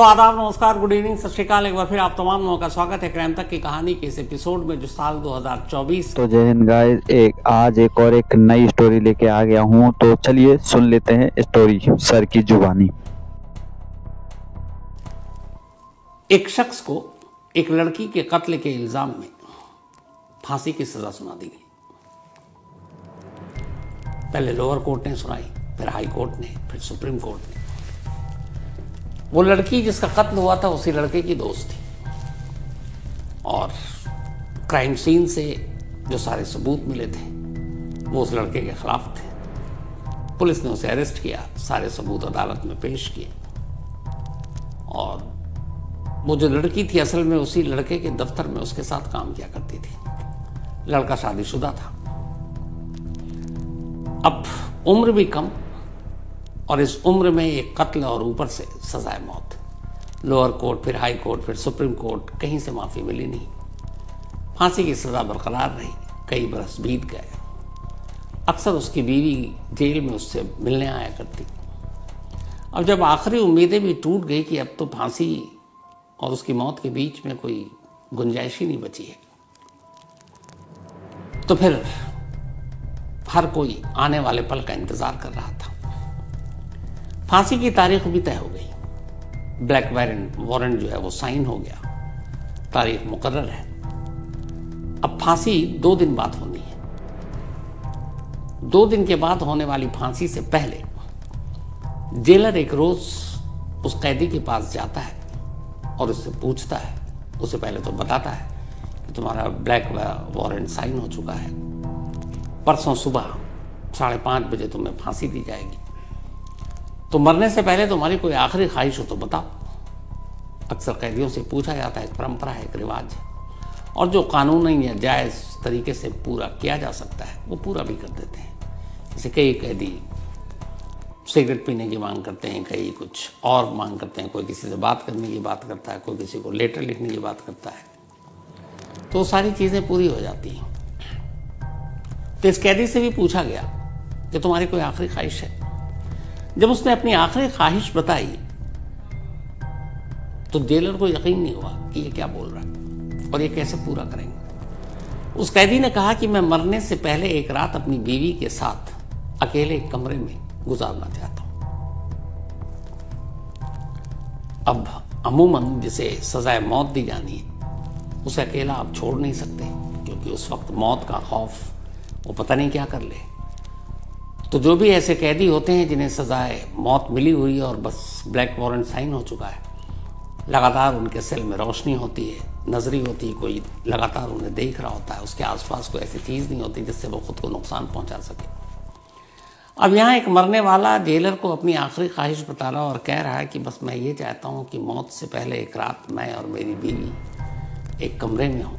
तो आदाब, नमस्कार, गुड इवनिंग, सत श्री अकाल। एक बार फिर आप तमाम लोगों का स्वागत है क्राइम तक की कहानी के इस एपिसोड में, जो साल 2024। तो जय हिंद गाइस, आज एक नई स्टोरी लेके आ गया हूँ। तो चलिए सुन लेते हैं स्टोरी सर की जुबानी। एक शख्स को एक लड़की के कत्ल के इल्जाम में फांसी की सजा सुना दी गई। पहले लोअर कोर्ट ने सुनाई, फिर हाई कोर्ट ने, फिर सुप्रीम कोर्ट ने। वो लड़की जिसका कत्ल हुआ था उसी लड़के की दोस्त थी, और क्राइम सीन से जो सारे सबूत मिले थे वो उस लड़के के खिलाफ थे। पुलिस ने उसे अरेस्ट किया, सारे सबूत अदालत में पेश किए, और वो जो लड़की थी असल में उसी लड़के के दफ्तर में उसके साथ काम किया करती थी। लड़का शादीशुदा था। अब उम्र भी कम, और इस उम्र में एक कत्ल और ऊपर से सजाए मौत। लोअर कोर्ट, फिर हाई कोर्ट, फिर सुप्रीम कोर्ट, कहीं से माफी मिली नहीं। फांसी की सजा बरकरार रही। कई बरस बीत गए। अक्सर उसकी बीवी जेल में उससे मिलने आया करती। अब जब आखिरी उम्मीदें भी टूट गई कि अब तो फांसी और उसकी मौत के बीच में कोई गुंजाइश ही नहीं बची है, तो फिर हर कोई आने वाले पल का इंतजार कर रहा था। फांसी की तारीख भी तय हो गई। ब्लैक वारंट जो है वो साइन हो गया। तारीख मुकर्रर है। अब फांसी 2 दिन बाद होनी है। 2 दिन के बाद होने वाली फांसी से पहले जेलर एक रोज उस कैदी के पास जाता है और उससे पूछता है। उसे पहले तो बताता है कि तुम्हारा ब्लैक वारंट साइन हो चुका है, परसों सुबह 5:30 बजे तुम्हें फांसी दी जाएगी। तो मरने से पहले तुम्हारी कोई आखिरी ख्वाहिश हो तो बताओ। अक्सर कैदियों से पूछा जाता है, एक परंपरा है, एक रिवाज है, और जो कानूनी या जायज़ तरीके से पूरा किया जा सकता है वो पूरा भी कर देते हैं। जैसे कई कैदी सिगरेट पीने की मांग करते हैं, कई कुछ और मांग करते हैं, कोई किसी से बात करने की बात करता है, कोई किसी को लेटर लिखने की बात करता है, तो सारी चीज़ें पूरी हो जाती हैं। तो इस कैदी से भी पूछा गया कि तुम्हारी कोई आखिरी ख्वाहिश है। जब उसने अपनी आखिरी ख्वाहिश बताई तो जेलर को यकीन नहीं हुआ कि ये क्या बोल रहा है और ये कैसे पूरा करेंगे। उस कैदी ने कहा कि मैं मरने से पहले एक रात अपनी बीवी के साथ अकेले एक कमरे में गुजारना चाहता हूं। अब अमूमन जिसे सजाए मौत दी जानी है उसे अकेला आप छोड़ नहीं सकते, क्योंकि उस वक्त मौत का खौफ, वो पता नहीं क्या कर ले। तो जो भी ऐसे कैदी होते हैं जिन्हें सजाए मौत मिली हुई है और बस ब्लैक वारंट साइन हो चुका है, लगातार उनके सेल में रोशनी होती है, नजरी होती है, कोई लगातार उन्हें देख रहा होता है, उसके आसपास कोई ऐसी चीज़ नहीं होती जिससे वो खुद को नुकसान पहुंचा सके। अब यहाँ एक मरने वाला जेलर को अपनी आखिरी ख्वाहिश बता रहा और कह रहा है कि बस मैं ये चाहता हूँ कि मौत से पहले एक रात मैं और मेरी बीवी एक कमरे में हो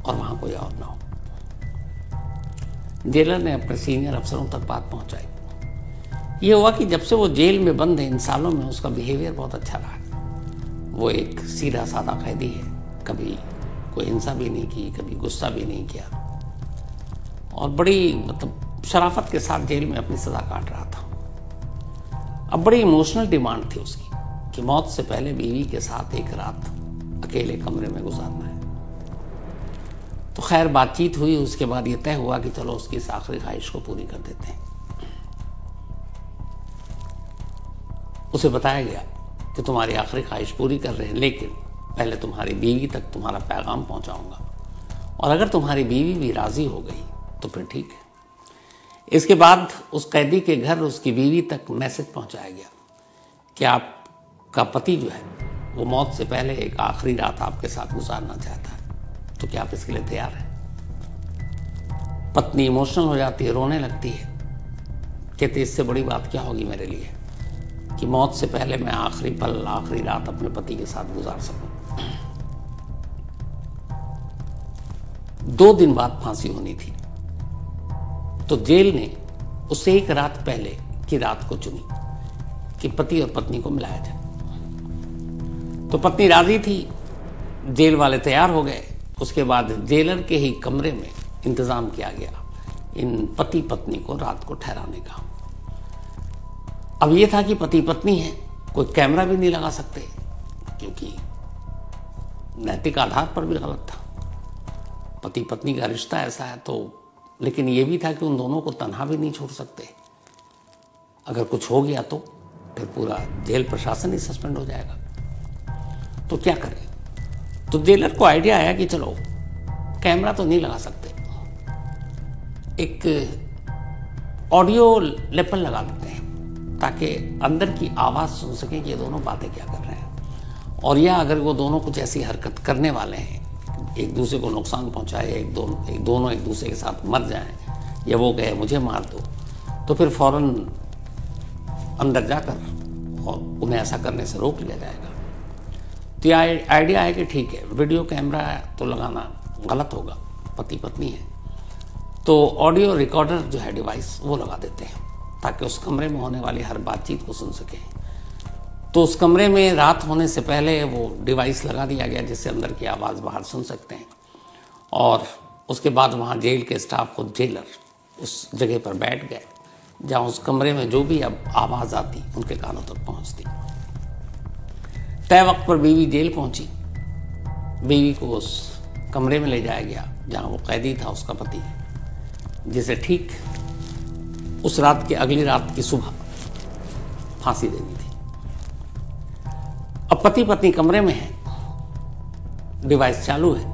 और वहाँ कोई और ना हो। जेलर ने अपने सीनियर अफसरों तक बात पहुंचाई। ये हुआ कि जब से वो जेल में बंद है, इन सालों में उसका बिहेवियर बहुत अच्छा रहा। वो एक सीधा साधा कैदी है, कभी कोई हिंसा भी नहीं की, कभी गुस्सा भी नहीं किया, और बड़ी शराफत के साथ जेल में अपनी सजा काट रहा था। अब बड़ी इमोशनल डिमांड थी उसकी कि मौत से पहले बीवी के साथ एक रात अकेले कमरे में गुजारना है। तो खैर बातचीत हुई, उसके बाद ये तय हुआ कि चलो उसकी इस आखिरी ख्वाहिश को पूरी कर देते हैं। उसे बताया गया कि तुम्हारी आखिरी ख्वाहिश पूरी कर रहे हैं, लेकिन पहले तुम्हारी बीवी तक तुम्हारा पैगाम पहुंचाऊंगा, और अगर तुम्हारी बीवी भी राजी हो गई तो फिर ठीक है। इसके बाद उस कैदी के घर उसकी बीवी तक मैसेज पहुंचाया गया कि आपका पति जो है वो मौत से पहले एक आखिरी रात आपके साथ गुजारना चाहता है, तो क्या आप इसके लिए तैयार हैं? पत्नी इमोशनल हो जाती है, रोने लगती है, कहती इससे बड़ी बात क्या होगी मेरे लिए कि मौत से पहले मैं आखिरी पल, आखिरी रात अपने पति के साथ गुजार सकूं। 2 दिन बाद फांसी होनी थी, तो जेल ने उससे एक रात पहले की रात को चुनी कि पति और पत्नी को मिलाया जाए। तो पत्नी राजी थी, जेल वाले तैयार हो गए। उसके बाद जेलर के ही कमरे में इंतजाम किया गया इन पति पत्नी को रात को ठहराने का। अब ये था कि पति पत्नी है, कोई कैमरा भी नहीं लगा सकते, क्योंकि नैतिक आधार पर भी गलत था। पति पत्नी का रिश्ता ऐसा है तो, लेकिन ये भी था कि उन दोनों को तन्हा भी नहीं छोड़ सकते। अगर कुछ हो गया तो फिर पूरा जेल प्रशासन ही सस्पेंड हो जाएगा। तो क्या करें? तो जेलर को आइडिया आया कि चलो कैमरा तो नहीं लगा सकते, एक ऑडियो लेपल लगा देते हैं ताकि अंदर की आवाज़ सुन सकें कि ये दोनों बातें क्या कर रहे हैं। और या अगर वो दोनों कुछ ऐसी हरकत करने वाले हैं, एक दूसरे को नुकसान पहुंचाए, दोनों एक दूसरे के साथ मर जाएं, या वो कहे मुझे मार दो, तो फिर फौरन अंदर जाकर और उन्हें ऐसा करने से रोक लिया जाएगा। तो यह आइडिया है कि ठीक है, वीडियो कैमरा तो लगाना गलत होगा, पति पत्नी है, तो ऑडियो रिकॉर्डर जो है डिवाइस वो लगा देते हैं ताकि उस कमरे में होने वाली हर बातचीत को सुन सकें। तो उस कमरे में रात होने से पहले वो डिवाइस लगा दिया गया जिससे अंदर की आवाज़ बाहर सुन सकते हैं। और उसके बाद वहाँ जेल के स्टाफ को जेलर उस जगह पर बैठ गए जहाँ उस कमरे में जो भी अब आवाज़ आती उनके कानों तक पहुँचती। तय वक्त पर बीवी जेल पहुँची। बीवी को उस कमरे में ले जाया गया जहाँ वो कैदी था, उसका पति, जिसे ठीक उस रात की अगली रात की सुबह फांसी देनी थी। अब पति पत्नी कमरे में है, डिवाइस चालू है,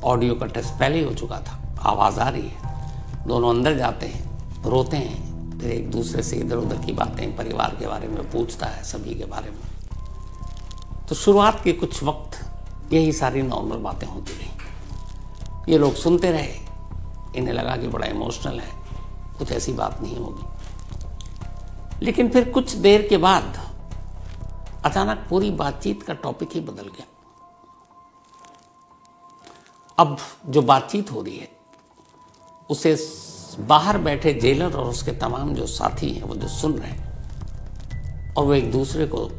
ऑडियो का टेस्ट पहले ही हो चुका था, आवाज़ आ रही है, दोनों अंदर जाते हैं, रोते हैं, फिर एक दूसरे से इधर उधर की बातें, परिवार के बारे में पूछता है, सभी के बारे में। तो शुरुआत के कुछ वक्त यही सारी नॉर्मल बातें होती रही। ये लोग सुनते रहे, इन्हें लगा कि बड़ा इमोशनल है, कुछ ऐसी बात नहीं होगी। लेकिन फिर कुछ देर के बाद अचानक पूरी बातचीत का टॉपिक ही बदल गया। अब जो बातचीत हो रही है उसे बाहर बैठे जेलर और उसके तमाम जो साथी हैं वो जो सुन रहे हैं, और वो एक दूसरे को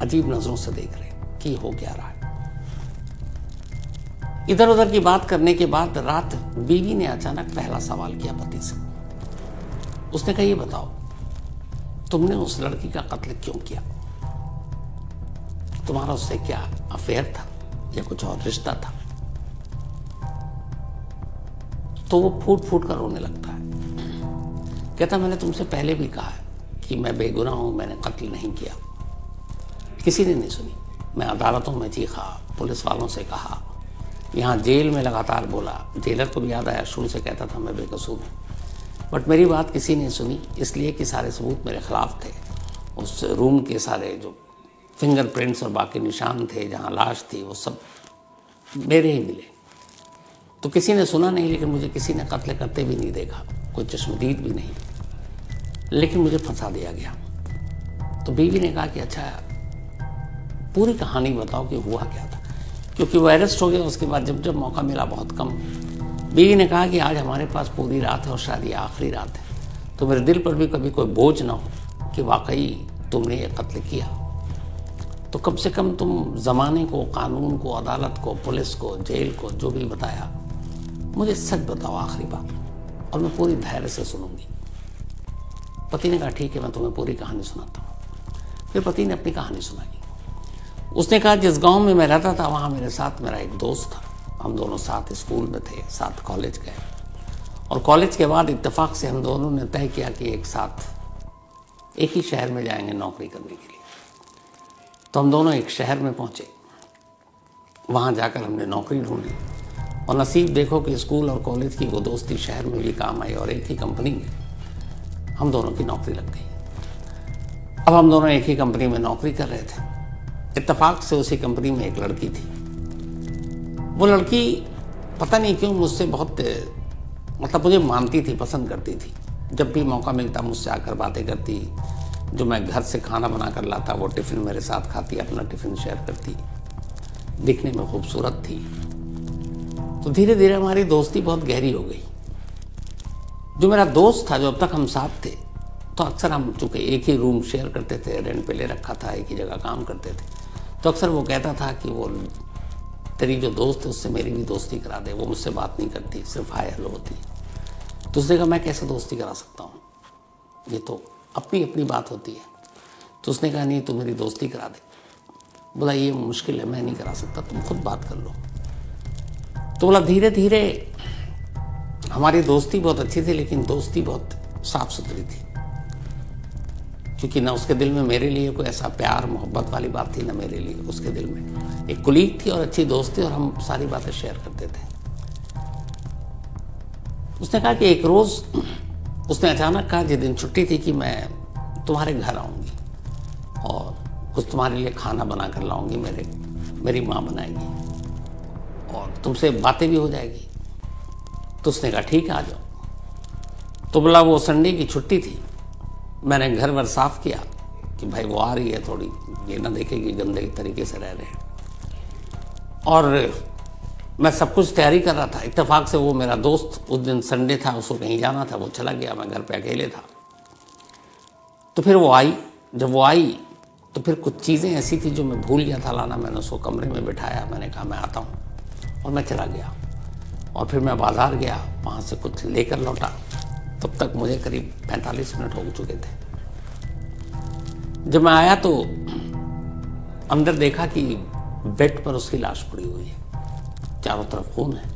अजीब नजरों से देख रहे हैं कि हो क्या रहा है। इधर उधर की बात करने के बाद रात बीवी ने अचानक पहला सवाल किया पति से। उसने कहा, ये बताओ तुमने उस लड़की का कत्ल क्यों किया? तुम्हारा उससे क्या अफेयर था या कुछ और रिश्ता था? तो वो फूट फूट कर रोने लगता है। कहता, मैंने तुमसे पहले भी कहा है कि मैं बेगुनाह हूं, मैंने कत्ल नहीं किया। किसी ने नहीं सुनी। मैं अदालतों में चीखा, पुलिस वालों से कहा, यहाँ जेल में लगातार बोला। जेलर को भी याद आया, शुरू से कहता था मैं बेकसूर हूँ, बट मेरी बात किसी ने सुनी, इसलिए कि सारे सबूत मेरे खिलाफ थे। उस रूम के सारे जो फिंगरप्रिंट्स और बाकी निशान थे जहाँ लाश थी वो सब मेरे ही मिले। तो किसी ने सुना नहीं, लेकिन मुझे किसी ने कत्ल करते भी नहीं देखा, कोई चश्मदीद भी नहीं, लेकिन मुझे फंसा दिया गया। तो बीवी ने कहा कि अच्छा पूरी कहानी बताओ कि हुआ क्या था, क्योंकि वो अरेस्ट हो गया। उसके बाद जब जब मौका मिला बहुत कम। बीवी ने कहा कि आज हमारे पास पूरी रात है और शायद ये आखिरी रात है, तो मेरे दिल पर भी कभी कोई बोझ ना हो कि वाकई तुमने ये कत्ल किया, तो कम से कम तुम ज़माने को, कानून को, अदालत को, पुलिस को, जेल को, जो भी बताया, मुझे सच बताओ आखिरी बात, और मैं पूरी धैर्य से सुनूंगी। पति ने कहा ठीक है, मैं तुम्हें पूरी कहानी सुनाता हूँ। फिर पति ने अपनी कहानी सुनाई। उसने कहा, जिस गांव में मैं रहता था वहाँ मेरे साथ मेरा एक दोस्त था। हम दोनों साथ स्कूल में थे, साथ कॉलेज गए, और कॉलेज के बाद इत्तेफाक से हम दोनों ने तय किया कि एक साथ एक ही शहर में जाएंगे नौकरी करने के लिए। तो हम दोनों एक शहर में पहुँचे। वहाँ जाकर हमने नौकरी ढूंढी, और नसीब देखो कि स्कूल और कॉलेज की वो दोस्ती शहर में भी काम आई, और एक ही कंपनी में हम दोनों की नौकरी लग गई। अब हम दोनों एक ही कंपनी में नौकरी कर रहे थे। इत्तेफाक से उसी कंपनी में एक लड़की थी। वो लड़की पता नहीं क्यों मुझसे बहुत, मतलब मुझे मानती थी, पसंद करती थी। जब भी मौका मिलता मुझसे आकर बातें करती। जो मैं घर से खाना बना कर लाता वो टिफ़िन मेरे साथ खाती, अपना टिफ़िन शेयर करती। दिखने में खूबसूरत थी। तो धीरे धीरे हमारी दोस्ती बहुत गहरी हो गई। जो मेरा दोस्त था, जो अब तक हम साथ थे, तो अक्सर हम चूँकि एक ही रूम शेयर करते थे, रेंट पे ले रखा था, एक ही जगह काम करते थे, तो अक्सर वो कहता था कि वो तेरी जो दोस्त है उससे मेरी भी दोस्ती करा दे, वो मुझसे बात नहीं करती, सिर्फ हाय हेलो होती। तो उसने कहा, मैं कैसे दोस्ती करा सकता हूँ, ये तो अपनी अपनी बात होती है। तो उसने कहा, नहीं तू मेरी दोस्ती करा दे। बोला ये मुश्किल है, मैं नहीं करा सकता, तुम खुद बात कर लो। तो बोला धीरे धीरे हमारी दोस्ती बहुत अच्छी थी, लेकिन दोस्ती बहुत साफ सुथरी थी, क्योंकि ना उसके दिल में मेरे लिए कोई ऐसा प्यार मोहब्बत वाली बात थी, ना मेरे लिए उसके दिल में। एक कुलीग थी और अच्छी दोस्त थी, और हम सारी बातें शेयर करते थे। उसने कहा कि एक रोज उसने अचानक कहा, जिस दिन छुट्टी थी, कि मैं तुम्हारे घर आऊंगी और कुछ तुम्हारे लिए खाना बना कर लाऊंगी, मेरी माँ बनाएगी और तुमसे बातें भी हो जाएगी। तो उसने कहा ठीक है, आ जाओ। तो बोला वो संडे की छुट्टी थी, मैंने घर वर साफ किया कि भाई वो आ रही है, थोड़ी ये ना देखे कि गंदे तरीके से रह रहे हैं। और मैं सब कुछ तैयारी कर रहा था। इत्तेफाक से वो मेरा दोस्त, उस दिन संडे था, उसको कहीं जाना था, वो चला गया, मैं घर पे अकेले था। तो फिर वो आई। जब वो आई तो फिर कुछ चीज़ें ऐसी थी जो मैं भूल गया था लाना। मैंने उसको कमरे में बिठाया, मैंने कहा मैं आता हूँ, और मैं चला गया। और फिर मैं बाज़ार गया, वहाँ से कुछ लेकर लौटा। तब तक मुझे करीब 45 मिनट हो चुके थे। जब मैं आया तो अंदर देखा कि बेड पर उसकी लाश पड़ी हुई है, चारों तरफ खून है।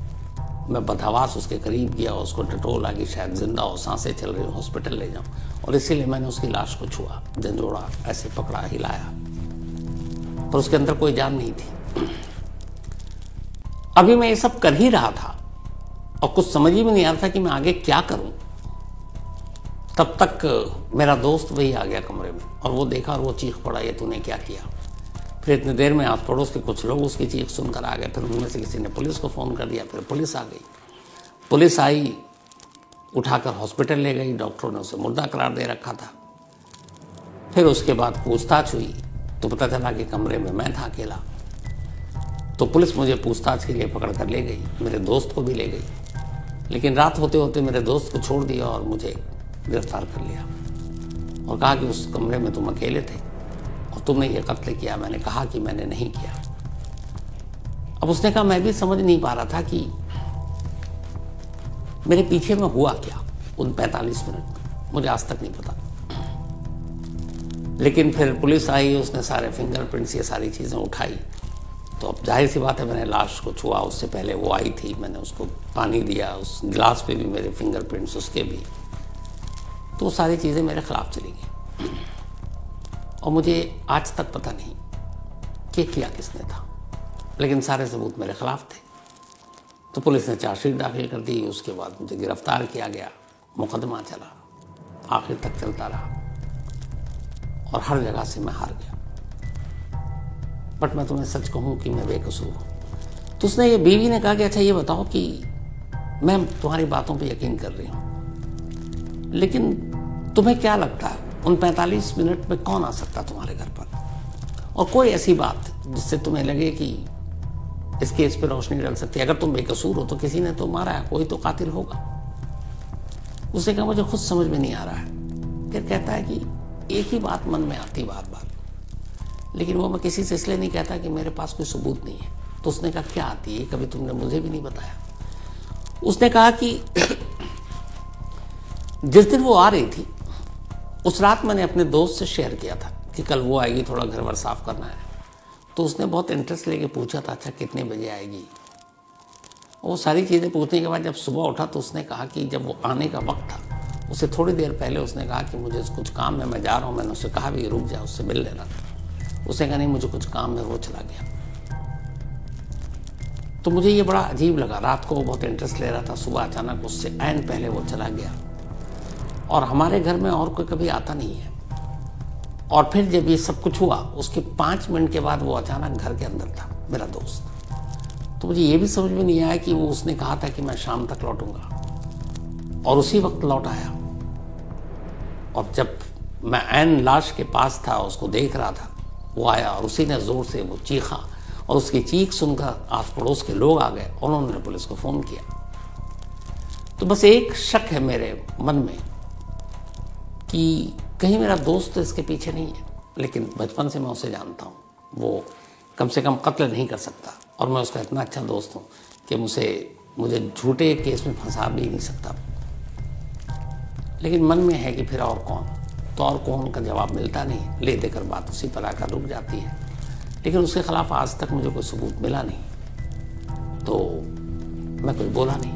मैं बदहवास उसके करीब गया, उसको टटोला कि शायद जिंदा हो, सांसें चल रही हो, हॉस्पिटल ले जाऊं। और इसीलिए मैंने उसकी लाश को छुआ, झंझोड़ा, ऐसे पकड़ा, हिलाया, पर उसके अंदर कोई जान नहीं थी। अभी मैं ये सब कर ही रहा था और कुछ समझ ही में नहीं आ रहा था कि मैं आगे क्या करूं। तब तक मेरा दोस्त वही आ गया कमरे में, और वो देखा और वो चीख पड़ा, ये तूने क्या किया। फिर इतनी देर में आस पड़ोस के कुछ लोग उसकी चीख सुनकर आ गए। फिर उनमें से किसी ने पुलिस को फ़ोन कर दिया। फिर पुलिस आ गई। पुलिस आई, उठाकर हॉस्पिटल ले गई। डॉक्टरों ने उसे मुर्दा करार दे रखा था। फिर उसके बाद पूछताछ हुई तो पता चला कि कमरे में मैं था अकेला। तो पुलिस मुझे पूछताछ के लिए पकड़ कर ले गई, मेरे दोस्त को भी ले गई। लेकिन रात होते होते मेरे दोस्त को छोड़ दिया और मुझे गिरफ्तार कर लिया और कहा कि उस कमरे में तुम अकेले थे और तुमने ये कत्ल किया। मैंने कहा कि मैंने नहीं किया। अब उसने कहा मैं भी समझ नहीं पा रहा था कि मेरे पीछे में हुआ क्या उन 45 मिनट में, मुझे आज तक नहीं पता। लेकिन फिर पुलिस आई, उसने सारे फिंगरप्रिंट्स, ये सारी चीज़ें उठाई। तो अब जाहिर सी बात है, मैंने लाश को छुआ। उससे पहले वो आई थी, मैंने उसको पानी दिया, उस गिलास पे भी मेरे फिंगरप्रिंट्स, उसके भी। तो वो सारी चीज़ें मेरे खिलाफ चली गई और मुझे आज तक पता नहीं कि किया किसने था, लेकिन सारे सबूत मेरे खिलाफ थे। तो पुलिस ने चार्जशीट दाखिल कर दी। उसके बाद मुझे गिरफ्तार किया गया, मुकदमा चला, आखिर तक चलता रहा और हर जगह से मैं हार गया। बट मैं तुम्हें सच कहूँ कि मैं बेकसूर हूँ। तो उसने, ये बीवी ने कहा कि अच्छा ये बताओ कि मैं तुम्हारी बातों पे यकीन कर रही हूँ, लेकिन तुम्हें क्या लगता है उन 45 मिनट में कौन आ सकता तुम्हारे घर पर, और कोई ऐसी बात जिससे तुम्हें लगे कि इस केस पे रोशनी डाल सकती है। अगर तुम बेकसूर हो तो किसी ने तो मारा है, कोई तो कातिल होगा। उसने कहा मुझे खुद समझ में नहीं आ रहा है। फिर कहता है कि एक ही बात मन में आती बार बार, लेकिन वो मैं किसी से इसलिए नहीं कहता कि मेरे पास कोई सबूत नहीं है। तो उसने कहा क्या आती है, कभी तुमने मुझे भी नहीं बताया। उसने कहा कि जिस दिन वो आ रही थी उस रात मैंने अपने दोस्त से शेयर किया था कि कल वो आएगी, थोड़ा घर वर साफ करना है। तो उसने बहुत इंटरेस्ट लेके पूछा था अच्छा कितने बजे आएगी। वो सारी चीज़ें पूछने के बाद जब सुबह उठा तो उसने कहा कि जब वो आने का वक्त था उससे थोड़ी देर पहले उसने कहा कि मुझे कुछ काम है, मैं जा रहा हूँ। मैंने उससे कहा भी रुक जा, उससे मिल लेना। उसने कहा नहीं मुझे कुछ काम है, वो चला गया। तो मुझे ये बड़ा अजीब लगा। रात को वो बहुत इंटरेस्ट ले रहा था, सुबह अचानक उससे ऐन पहले वो चला गया। और हमारे घर में और कोई कभी आता नहीं है। और फिर जब ये सब कुछ हुआ उसके 5 मिनट के बाद वो अचानक घर के अंदर था, मेरा दोस्त। तो मुझे ये भी समझ में नहीं आया कि वो उसने कहा था कि मैं शाम तक लौटूंगा और उसी वक्त लौट आया। और जब मैं ऐन लाश के पास था, उसको देख रहा था, वो आया और उसी ने ज़ोर से वो चीखा और उसकी चीख सुनकर आस पड़ोस के लोग आ गए और उन्होंने पुलिस को फ़ोन किया। तो बस एक शक है मेरे मन में कि कहीं मेरा दोस्त तो इसके पीछे नहीं है। लेकिन बचपन से मैं उसे जानता हूँ, वो कम से कम कत्ल नहीं कर सकता और मैं उसका इतना अच्छा दोस्त हूँ कि मुझे झूठे केस में फंसा भी नहीं सकता। लेकिन मन में है कि फिर और कौन, तो और कौन का जवाब मिलता नहीं, ले देकर बात उसी पर आकर रुक जाती है। लेकिन उसके खिलाफ आज तक मुझे कोई सबूत मिला नहीं, तो मैं कुछ बोला नहीं।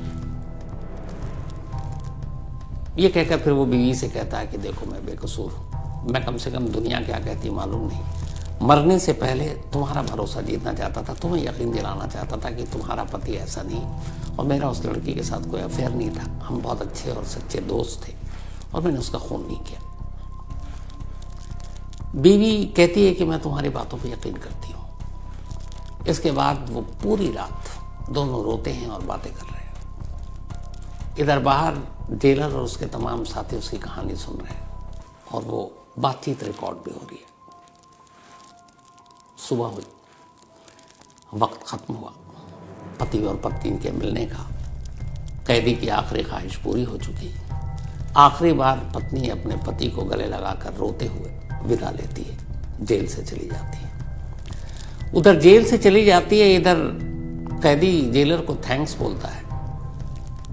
ये कहकर फिर वो बीवी से कहता है कि देखो मैं बेकसूर हूँ, मैं कम से कम दुनिया क्या कहती मालूम नहीं, मरने से पहले तुम्हारा भरोसा जीतना चाहता था, तुम्हें यकीन दिलाना चाहता था कि तुम्हारा पति ऐसा नहीं, और मेरा उस लड़की के साथ कोई अफेयर नहीं था, हम बहुत अच्छे और सच्चे दोस्त थे, और मैंने उसका खून नहीं किया। बीवी कहती है कि मैं तुम्हारी बातों पर यकीन करती हूँ। इसके बाद वो पूरी रात दोनों रोते हैं और बातें कर रहे हैं। इधर बाहर जेलर और उसके तमाम साथी उसकी कहानी सुन रहे हैं, और वो बातचीत रिकॉर्ड भी हो रही है। सुबह हुई, वक्त खत्म हुआ, पति और पत्नी के मिलने का। कैदी की आखिरी ख्वाहिश पूरी हो चुकी। आखिरी बार पत्नी अपने पति को गले लगाकर रोते हुए विदा लेती है, जेल से चली जाती है। उधर जेल से चली जाती है, इधर कैदी जेलर को थैंक्स बोलता है,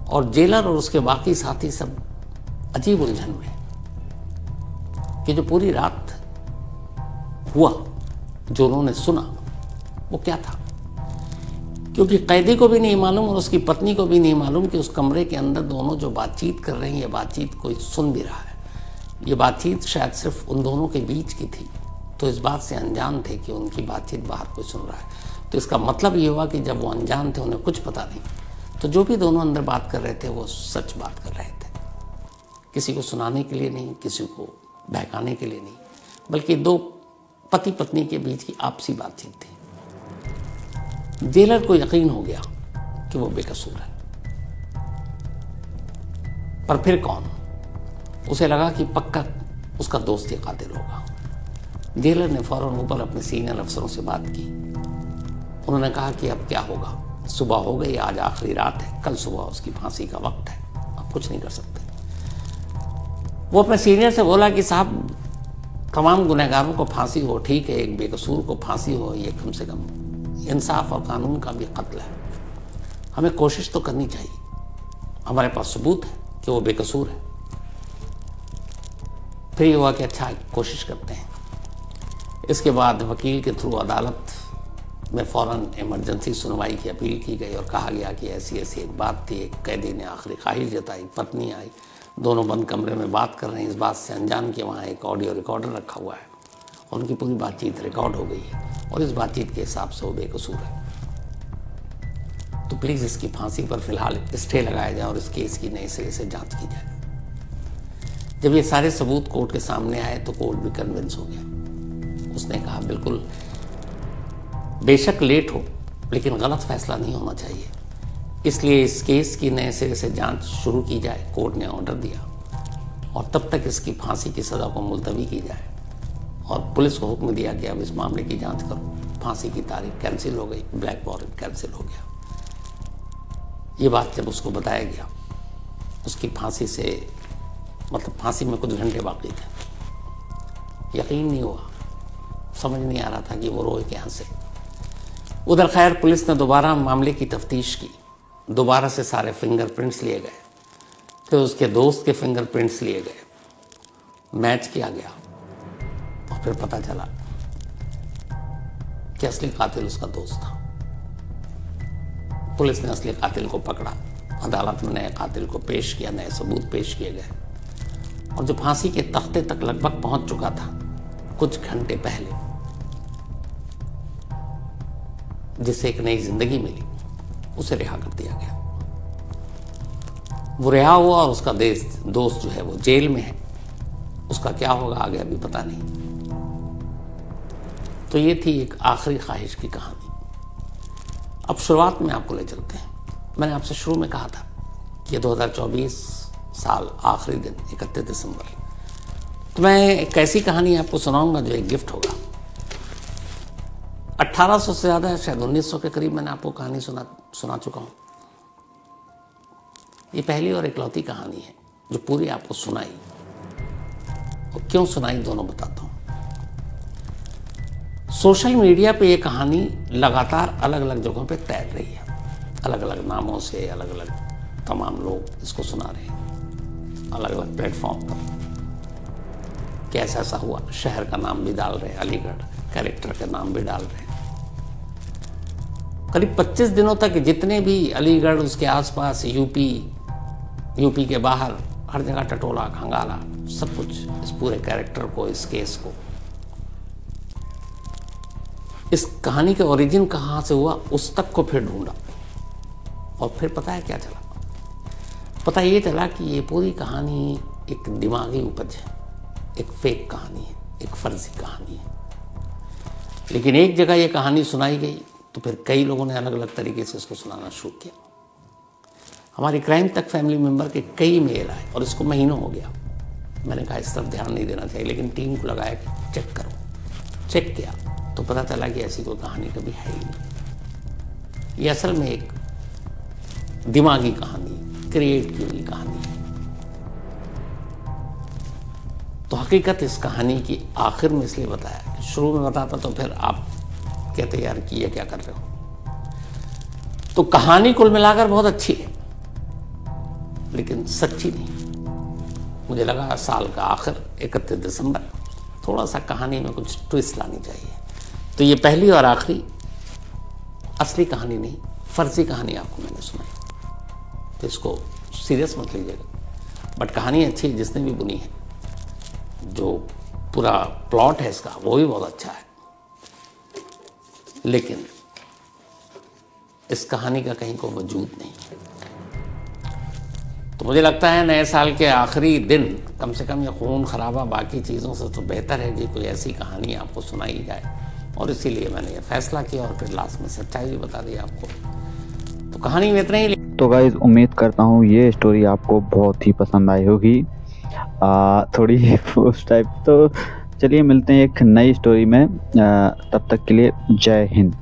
और जेलर और उसके बाकी साथी सब अजीब उलझन में कि जो पूरी रात हुआ, जो उन्होंने सुना, वो क्या था। क्योंकि कैदी को भी नहीं मालूम और उसकी पत्नी को भी नहीं मालूम कि उस कमरे के अंदर दोनों जो बातचीत कर रहे हैं, ये बातचीत कोई सुन भी रहा है। ये बातचीत शायद सिर्फ उन दोनों के बीच की थी, तो इस बात से अनजान थे कि उनकी बातचीत बाहर कोई सुन रहा है। तो इसका मतलब ये हुआ कि जब वो अनजान थे, उन्हें कुछ पता नहीं, तो जो भी दोनों अंदर बात कर रहे थे वो सच बात कर रहे थे। किसी को सुनाने के लिए नहीं, किसी को बहकाने के लिए नहीं, बल्कि दो पति पत्नी के बीच की आपसी बातचीत थी। जेलर को यकीन हो गया कि वो बेकसूर है, पर फिर कौन? उसे लगा कि पक्का उसका दोस्त ही कातिल होगा। जेलर ने फौरन ऊपर अपने सीनियर अफसरों से बात की। उन्होंने कहा कि अब क्या होगा, सुबह हो गई, आज आखिरी रात है, कल सुबह उसकी फांसी का वक्त है, अब कुछ नहीं कर सकते। वो अपने सीनियर से बोला कि साहब, तमाम गुनहगारों को फांसी हो, ठीक है, एक बेकसूर को फांसी हो, ये कम से कम इंसाफ और कानून का भी कत्ल है। हमें कोशिश तो करनी चाहिए, हमारे पास सबूत है कि वो बेकसूर है। फिर ये हुआ कि अच्छा, कोशिश करते हैं। इसके बाद वकील के थ्रू अदालत में फ़ौरन इमरजेंसी सुनवाई की अपील की गई और कहा गया कि ऐसी ऐसी एक बात थी, एक कैदी ने आखिरी ख्वाहिश जताई, पत्नी आई, दोनों बंद कमरे में बात कर रहे हैं, इस बात से अनजान कि वहाँ एक ऑडियो रिकॉर्डर रखा हुआ है, और उनकी पूरी बातचीत रिकॉर्ड हो गई है, और इस बातचीत के हिसाब से वो बेकसूर है। तो प्लीज़ इसकी फांसी पर फिलहाल स्टे लगाया जाए और इस केस की नए सिरे से जांच की जाए। जब ये सारे सबूत कोर्ट के सामने आए तो कोर्ट भी कन्विंस हो गया। उसने कहा बिल्कुल, बेशक लेट हो, लेकिन गलत फैसला नहीं होना चाहिए, इसलिए इस केस की नए सिरे से जांच शुरू की जाए। कोर्ट ने ऑर्डर दिया, और तब तक इसकी फांसी की सज़ा को मुलतवी की जाए, और पुलिस को हुक्म दिया कि अब इस मामले की जांच करो। फांसी की तारीख कैंसिल हो गई, ब्लैक वारंट कैंसिल हो गया। ये बात जब उसको बताया गया, उसकी फांसी से मतलब फांसी में कुछ घंटे बाकी थे, यकीन नहीं हुआ, समझ नहीं आ रहा था कि वो रोए कहाँ से। उधर खैर पुलिस ने दोबारा मामले की तफ्तीश की, दोबारा से सारे फिंगरप्रिंट्स लिए गए, फिर उसके दोस्त के फिंगरप्रिंट्स लिए गए, मैच किया गया, और फिर पता चला कि असली कातिल उसका दोस्त था। पुलिस ने असली कातिल को पकड़ा, अदालत में नए कातिल को पेश किया, नए सबूत पेश किए गए, और जो फांसी के तख्ते तक लगभग पहुंच चुका था कुछ घंटे पहले, जिसे एक नई जिंदगी मिली, उसे रिहा कर दिया गया। वो रिहा हुआ और उसका दोस्त जो है वो जेल में है। उसका क्या होगा आगे अभी पता नहीं। तो ये थी एक आखिरी ख्वाहिश की कहानी। अब शुरुआत में आपको ले चलते हैं। मैंने आपसे शुरू में कहा था कि 2024 साल आखिरी दिन 31 दिसंबर, तो मैं एक ऐसी कहानी आपको सुनाऊंगा जो एक गिफ्ट होगा। 1800 से ज़्यादा, शायद 1900 के करीब मैंने आपको कहानी सुना चुका हूँ। ये पहली और इकलौती कहानी है जो पूरी आपको सुनाई, और क्यों सुनाई दोनों बताता हूँ। सोशल मीडिया पे ये कहानी लगातार अलग अलग जगहों पे तैर रही है, अलग अलग नामों से अलग अलग तमाम लोग इसको सुना रहे हैं अलग अलग प्लेटफॉर्म पर। कैसा ऐसा हुआ, शहर का नाम भी डाल रहे हैं, अलीगढ़ कैरेक्टर का नाम भी डाल रहे हैं, करीब 25 दिनों तक जितने भी अलीगढ़ उसके आसपास यूपी के बाहर हर जगह टटोला खंगाला सब कुछ, इस पूरे कैरेक्टर को, इस केस को, इस कहानी के ओरिजिन कहाँ से हुआ उस तक को फिर ढूंढा। और फिर पता है क्या चला? पता ये चला कि ये पूरी कहानी एक दिमागी उपज है, एक फेक कहानी है, एक फर्जी कहानी है। लेकिन एक जगह ये कहानी सुनाई गई तो फिर कई लोगों ने अलग अलग तरीके से इसको सुनाना शुरू किया। हमारी क्राइम तक फैमिली मेंबर के कई मेल आए और इसको महीनों हो गया। मैंने कहा इस तरफ ध्यान नहीं देना चाहिए, लेकिन टीम को लगाया कि चेक करो। चेक किया तो पता चला कि ऐसी कोई कहानी कभी है ही नहीं। ये असल में एक दिमागी कहानी, क्रिएट की हुई कहानी है। तो हकीकत इस कहानी की आखिर में इसलिए बताया, शुरू में बताता तो फिर आप कहते यार कि ये क्या कर रहे हो। तो कहानी कुल मिलाकर बहुत अच्छी है, लेकिन सच्ची नहीं। मुझे लगा साल का आखिर 31 दिसंबर, थोड़ा सा कहानी में कुछ ट्विस्ट लानी चाहिए। तो ये पहली और आखिरी असली कहानी नहीं, फर्जी कहानी आपको मैंने सुनाई। तो इसको सीरियस मत लीजिएगा, बट कहानी अच्छी है जिसने भी बुनी है। जो पूरा प्लॉट है इसका वो भी बहुत अच्छा है, लेकिन इस कहानी का कहीं को वजूद नहीं। तो मुझे लगता है नए साल के आखिरी दिन कम से कम ये खून खराबा बाकी चीज़ों से तो बेहतर है कि कोई ऐसी कहानी आपको सुनाई जाए। और इसीलिए मैंने ये फैसला किया और फिर लास्ट में सच्चाई भी बता दी आपको। तो कहानी में इतना ही। तो गाइस उम्मीद करता हूँ ये स्टोरी आपको बहुत ही पसंद आई होगी, थोड़ी उस टाइप। तो चलिए मिलते हैं एक नई स्टोरी में, तब तक के लिए जय हिंद।